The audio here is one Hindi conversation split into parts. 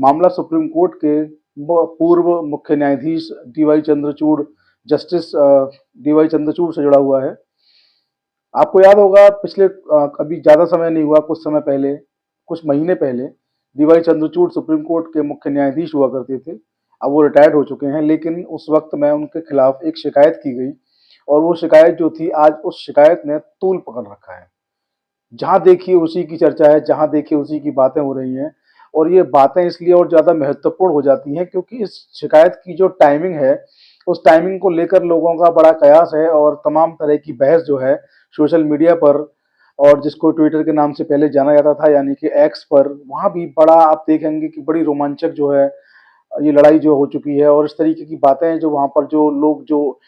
मामला सुप्रीम कोर्ट के पूर्व मुख्य न्यायाधीश DY Chandrachud, justice DY Chandrachud से जुड़ा हुआ है। आपको याद होगा पिछले अभी ज़्यादा समय नहीं हुआ, कुछ समय पहले, कुछ महीने पहले डीवाई चंद्रचूड़ सुप्रीम कोर्ट के मुख्य न्यायाधीश हुआ करते थे। अब वो रिटायर्ड हो चुके हैं, लेकिन उस वक्त में उनके खिलाफ एक शिकायत की गई और वो शिकायत जो थी, आज उस शिकायत ने तूल पकड़ रखा है। जहाँ देखिए उसी की चर्चा है, जहाँ देखिए उसी की बातें हो रही हैं और ये बातें इसलिए और ज़्यादा महत्वपूर्ण हो जाती हैं क्योंकि इस शिकायत की जो टाइमिंग है, उस टाइमिंग को लेकर लोगों का बड़ा कयास है और तमाम तरह की बहस जो है सोशल मीडिया पर और जिसको ट्विटर के नाम से पहले जाना जाता था यानी कि एक्स पर, वहाँ भी बड़ा आप देखेंगे कि बड़ी रोमांचक जो है ये लड़ाई जो हो चुकी है और इस तरीके की बातें जो वहाँ पर जो लोग जो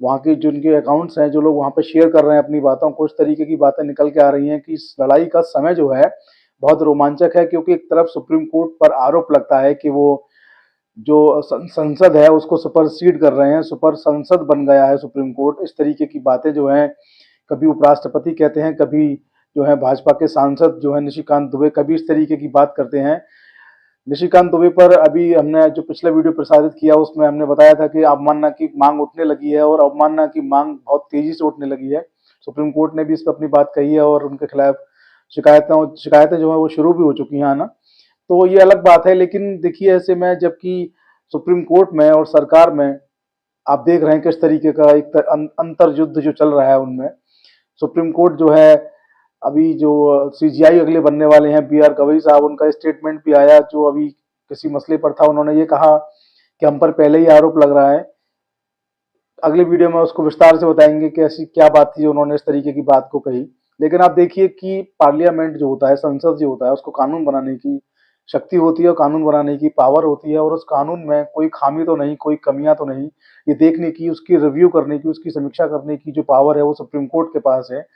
वहाँ के जिनके अकाउंट्स हैं, जो लोग वहाँ पे शेयर कर रहे हैं अपनी बातों को, इस तरीके की बातें निकल के आ रही हैं कि इस लड़ाई का समय जो है बहुत रोमांचक है क्योंकि एक तरफ सुप्रीम कोर्ट पर आरोप लगता है कि वो जो संसद है उसको सुपरसीड कर रहे हैं, सुपर संसद बन गया है सुप्रीम कोर्ट। इस तरीके की बातें जो हैं कभी उपराष्ट्रपति कहते हैं, कभी जो है भाजपा के सांसद जो है निशिकांत दुबे कभी इस तरीके की बात करते हैं। निशिकांत दुबे पर अभी हमने जो पिछला वीडियो प्रसारित किया उसमें हमने बताया था कि अवमानना की मांग उठने लगी है और अवमानना की मांग बहुत तेजी से उठने लगी है। सुप्रीम कोर्ट ने भी इस पर अपनी बात कही है और उनके खिलाफ शिकायतें जो है वो शुरू भी हो चुकी हैं आना। तो ये अलग बात है, लेकिन देखिए ऐसे में जबकि सुप्रीम कोर्ट में और सरकार में आप देख रहे हैं किस तरीके का एक अंतर युद्ध जो चल रहा है उनमें। सुप्रीम कोर्ट जो है अभी जो सीजीआई अगले बनने वाले हैं बी आर गवई साहब, उनका स्टेटमेंट भी आया जो अभी किसी मसले पर था। उन्होंने ये कहा कि हम पर पहले ही आरोप लग रहा है। अगले वीडियो में उसको विस्तार से बताएंगे कि ऐसी क्या बात थी जो उन्होंने इस तरीके की बात को कही। लेकिन आप देखिए कि पार्लियामेंट जो होता है, संसद जो होता है, उसको कानून बनाने की शक्ति होती है और कानून बनाने की पावर होती है और उस कानून में कोई खामी तो नहीं, कोई कमियां तो नहीं, ये देखने की, उसकी रिव्यू करने की, उसकी समीक्षा करने की जो पावर है वो सुप्रीम कोर्ट के पास है।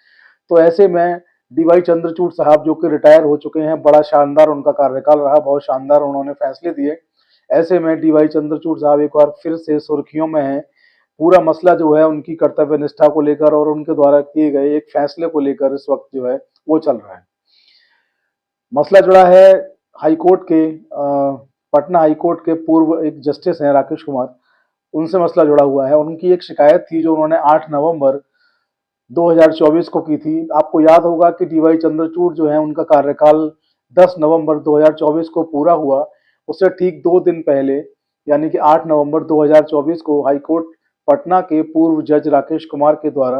तो ऐसे में डीवाई चंद्रचूड़ साहब जो कि रिटायर हो चुके हैं, बड़ा शानदार उनका कार्यकाल रहा, बहुत शानदार उन्होंने फैसले दिए। ऐसे में डीवाई चंद्रचूड़ साहब एक बार फिर से सुर्खियों में हैं। पूरा मसला जो है उनकी कर्तव्य निष्ठा को लेकर और उनके द्वारा किए गए एक फैसले को लेकर इस वक्त जो है वो चल रहा है। मसला जुड़ा है हाईकोर्ट के पटना हाईकोर्ट के पूर्व एक जस्टिस हैं राकेश कुमार, उनसे मसला जुड़ा हुआ है। उनकी एक शिकायत थी जो उन्होंने 8 नवंबर 2024 को की थी। आपको याद होगा कि डीवाई चंद्रचूड़ जो है उनका कार्यकाल 10 नवंबर 2024 को पूरा हुआ। उससे ठीक 2 दिन पहले यानी कि 8 नवंबर 2024 को हाईकोर्ट पटना के पूर्व जज राकेश कुमार के द्वारा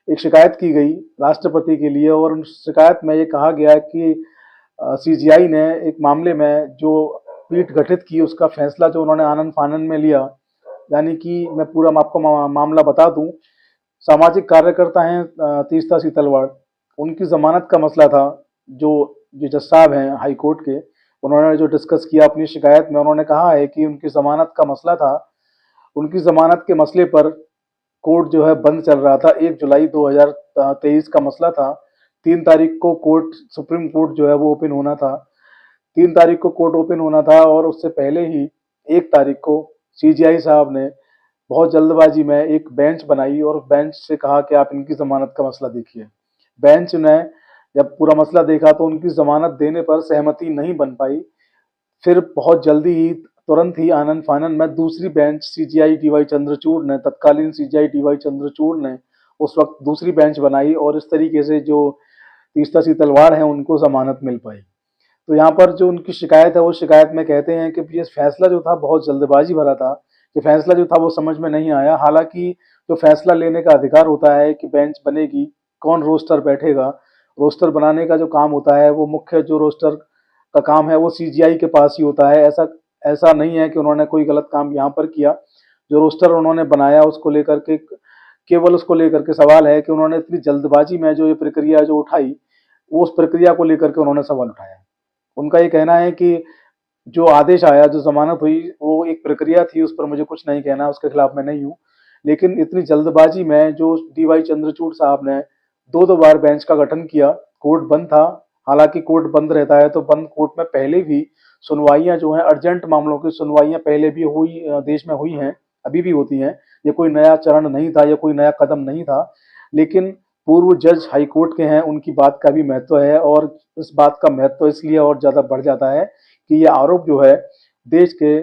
एक शिकायत की गई राष्ट्रपति के लिए और उस शिकायत में ये कहा गया कि सीजीआई ने एक मामले में जो पीठ गठित की उसका फैसला जो उन्होंने आनन फानन में लिया, यानी कि मैं पूरा आपको मामला बता दूं। सामाजिक कार्यकर्ता हैं तीस्ता सीतलवाड़, उनकी जमानत का मसला था। जो जो जज साहब हैं हाई कोर्ट के, उन्होंने जो डिस्कस किया अपनी शिकायत में, उन्होंने कहा है कि उनकी जमानत का मसला था। उनकी जमानत के मसले पर कोर्ट जो है बंद चल रहा था। 1 जुलाई 2023 का मसला था। 3 तारीख को कोर्ट सुप्रीम कोर्ट जो है वो ओपन होना था। 3 तारीख को कोर्ट ओपन होना था और उससे पहले ही 1 तारीख को सीजीआई साहब ने बहुत जल्दबाजी में एक बेंच बनाई और बेंच से कहा कि आप इनकी जमानत का मसला देखिए। बेंच ने जब पूरा मसला देखा तो उनकी जमानत देने पर सहमति नहीं बन पाई। फिर बहुत जल्दी ही तुरंत ही आनन फानन में दूसरी बेंच सीजीआई डीवाई चंद्रचूड़ ने, तत्कालीन सीजीआई डीवाई चंद्रचूड़ ने उस वक्त दूसरी बेंच बनाई और इस तरीके से जो तीस्ता सीतलवाड़ है उनको जमानत मिल पाई। तो यहाँ पर जो उनकी शिकायत है वो शिकायत में कहते हैं कि ये फैसला जो था बहुत जल्दबाजी भरा था। ये फैसला जो था वो समझ में नहीं आया। हालांकि जो फैसला लेने का अधिकार होता है कि बेंच बनेगी, कौन रोस्टर बैठेगा, रोस्टर बनाने का जो काम होता है वो मुख्य जो रोस्टर का काम है वो सीजीआई के पास ही होता है। ऐसा ऐसा नहीं है कि उन्होंने कोई गलत काम यहाँ पर किया। जो रोस्टर उन्होंने बनाया उसको लेकर के केवल उसको लेकर के सवाल है कि उन्होंने इतनी जल्दबाजी में जो ये प्रक्रिया जो उठाई, वो उस प्रक्रिया को लेकर के उन्होंने सवाल उठाया। उनका ये कहना है कि जो आदेश आया, जो जमानत हुई, वो एक प्रक्रिया थी, उस पर मुझे कुछ नहीं कहना, उसके खिलाफ मैं नहीं हूँ। लेकिन इतनी जल्दबाजी में जो डीवाई चंद्रचूड़ साहब ने 2-2 बार बेंच का गठन किया, कोर्ट बंद था। हालांकि कोर्ट बंद रहता है तो बंद कोर्ट में पहले भी सुनवाइयां जो हैं, अर्जेंट मामलों की सुनवाइयां पहले भी हुई, देश में हुई हैं, अभी भी होती हैं। ये कोई नया चरण नहीं था, ये कोई नया कदम नहीं था। लेकिन पूर्व जज हाईकोर्ट के हैं, उनकी बात का भी महत्व है और इस बात का महत्व इसलिए और ज़्यादा बढ़ जाता है कि ये आरोप जो है देश के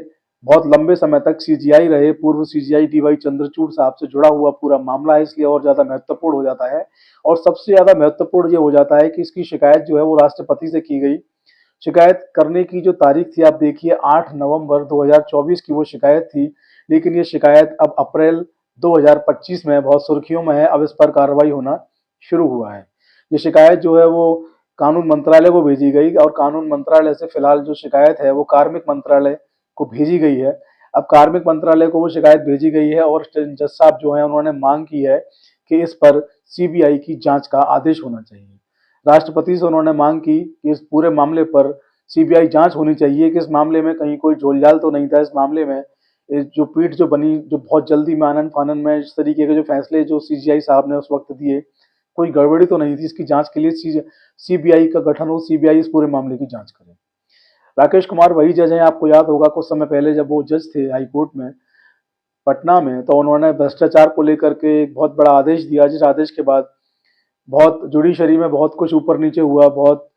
बहुत लंबे समय तक सीजीआई रहे पूर्व सीजीआई डीवाई चंद्रचूड़ साहब से जुड़ा हुआ पूरा मामला है, इसलिए और ज्यादा महत्वपूर्ण हो जाता है। और सबसे ज्यादा महत्वपूर्ण ये हो जाता है कि इसकी शिकायत जो है वो राष्ट्रपति से की गई। शिकायत करने की जो तारीख थी आप देखिए 8 नवंबर 2024 की वो शिकायत थी, लेकिन ये शिकायत अब अप्रैल 2025 में बहुत सुर्खियों में है। अब इस पर कार्रवाई होना शुरू हुआ है। ये शिकायत जो है वो कानून मंत्रालय को भेजी गई और कानून मंत्रालय से फिलहाल जो शिकायत है वो कार्मिक मंत्रालय को भेजी गई है। अब कार्मिक मंत्रालय को वो शिकायत भेजी गई है और जज साहब जो है उन्होंने मांग की है कि इस पर सीबीआई की जांच का आदेश होना चाहिए। राष्ट्रपति से उन्होंने मांग की कि इस पूरे मामले पर सीबीआई जांच होनी चाहिए कि इस मामले में कहीं कोई झोलझाल तो नहीं था। इस मामले में जो पीठ जो बनी, जो बहुत जल्दी में आनन फानन में इस तरीके के जो फैसले जो सीजीआई साहब ने उस वक्त दिए, कोई गड़बड़ी तो नहीं थी। इसकी जांच के लिए सीबीआई का गठन हो, सीबीआई इस पूरे मामले की जांच करे। राकेश कुमार वही जज हैं, आपको याद होगा कुछ समय पहले जब वो जज थे हाई कोर्ट में पटना में, तो उन्होंने भ्रष्टाचार को लेकर के एक बहुत बड़ा आदेश दिया, जिस आदेश के बाद बहुत जुडिशरी में बहुत कुछ ऊपर नीचे हुआ। बहुत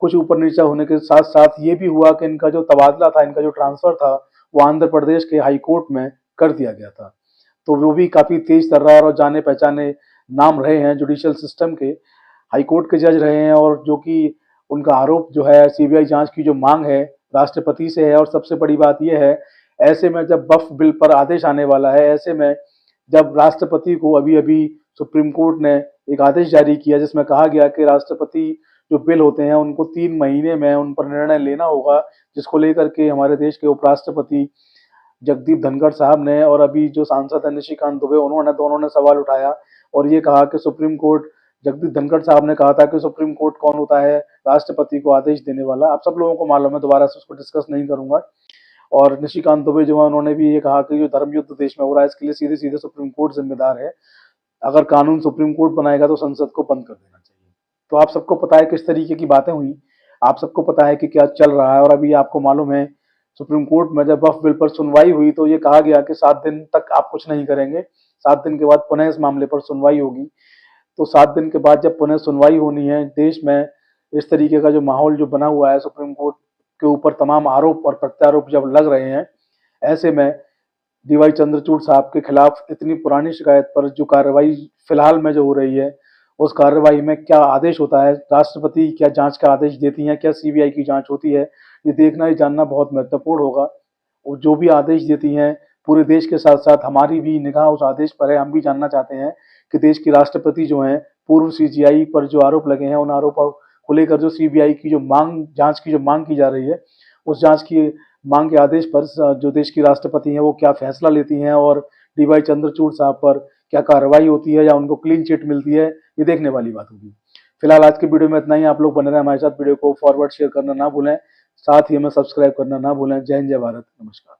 कुछ ऊपर नीचे होने के साथ साथ ये भी हुआ कि इनका जो तबादला था, इनका जो ट्रांसफर था वो आंध्र प्रदेश के हाई कोर्ट में कर दिया गया था। तो वो भी काफी तेज तर्रार और जाने पहचाने नाम रहे हैं जुडिशियल सिस्टम के, हाई कोर्ट के जज रहे हैं। और जो कि उनका आरोप जो है सीबीआई जांच की जो मांग है राष्ट्रपति से है। और सबसे बड़ी बात यह है, ऐसे में जब वक्फ बिल पर आदेश आने वाला है, ऐसे में जब राष्ट्रपति को अभी अभी सुप्रीम कोर्ट ने एक आदेश जारी किया जिसमें कहा गया कि राष्ट्रपति जो बिल होते हैं उनको 3 महीने में उन पर निर्णय लेना होगा, जिसको लेकर के हमारे देश के उपराष्ट्रपति जगदीप धनखड़ साहब ने और अभी जो सांसद है निशिकांत दुबे, उन्होंने दोनों ने सवाल उठाया और ये कहा कि सुप्रीम कोर्ट, जगदीप धनखड़ साहब ने कहा था कि सुप्रीम कोर्ट कौन होता है राष्ट्रपति को आदेश देने वाला। आप सब लोगों को मालूम है, दोबारा से उसको डिस्कस नहीं करूंगा। और निशिकांत दुबे जो है उन्होंने भी ये कहा कि जो धर्म युद्ध देश में हो रहा है इसके लिए सीधे सीधे सुप्रीम कोर्ट जिम्मेदार है। अगर कानून सुप्रीम कोर्ट बनाएगा तो संसद को बंद कर देना चाहिए। तो आप सबको पता है किस तरीके की बातें हुई, आप सबको पता है कि क्या चल रहा है। और अभी आपको मालूम है सुप्रीम कोर्ट में जब वक्फ बिल पर सुनवाई हुई तो ये कहा गया कि 7 दिन तक आप कुछ नहीं करेंगे, 7 दिन के बाद पुनः इस मामले पर सुनवाई होगी। तो 7 दिन के बाद जब पुनः सुनवाई होनी है, देश में इस तरीके का जो माहौल जो बना हुआ है, सुप्रीम कोर्ट के ऊपर तमाम आरोप और प्रत्यारोप जब लग रहे हैं, ऐसे में डीवाई चंद्रचूड़ साहब के खिलाफ इतनी पुरानी शिकायत पर जो कार्रवाई फिलहाल में जो हो रही है, उस कार्रवाई में क्या आदेश होता है, राष्ट्रपति क्या जांच का आदेश देती हैं, क्या सीबीआई की जांच होती है, ये देखना ही जानना बहुत महत्वपूर्ण होगा। और जो भी आदेश देती हैं, पूरे देश के साथ साथ हमारी भी निगाह उस आदेश पर है। हम भी जानना चाहते हैं कि देश की राष्ट्रपति जो हैं पूर्व सीजीआई पर जो आरोप लगे हैं, उन आरोपों को लेकर जो सीबीआई की जो मांग, जांच की जो मांग की जा रही है, उस जांच की मांग के आदेश पर जो देश की राष्ट्रपति हैं वो क्या फैसला लेती हैं और डीवाई चंद्रचूड़ साहब पर क्या कार्रवाई होती है या उनको क्लीन चिट मिलती है, ये देखने वाली बात होगी। फिलहाल आज की वीडियो में इतना ही। आप लोग बने रहें हमारे साथ, वीडियो को फॉरवर्ड शेयर करना ना भूलें, साथ ही हमें सब्सक्राइब करना ना भूलें। जय हिंद, जय भारत, नमस्कार।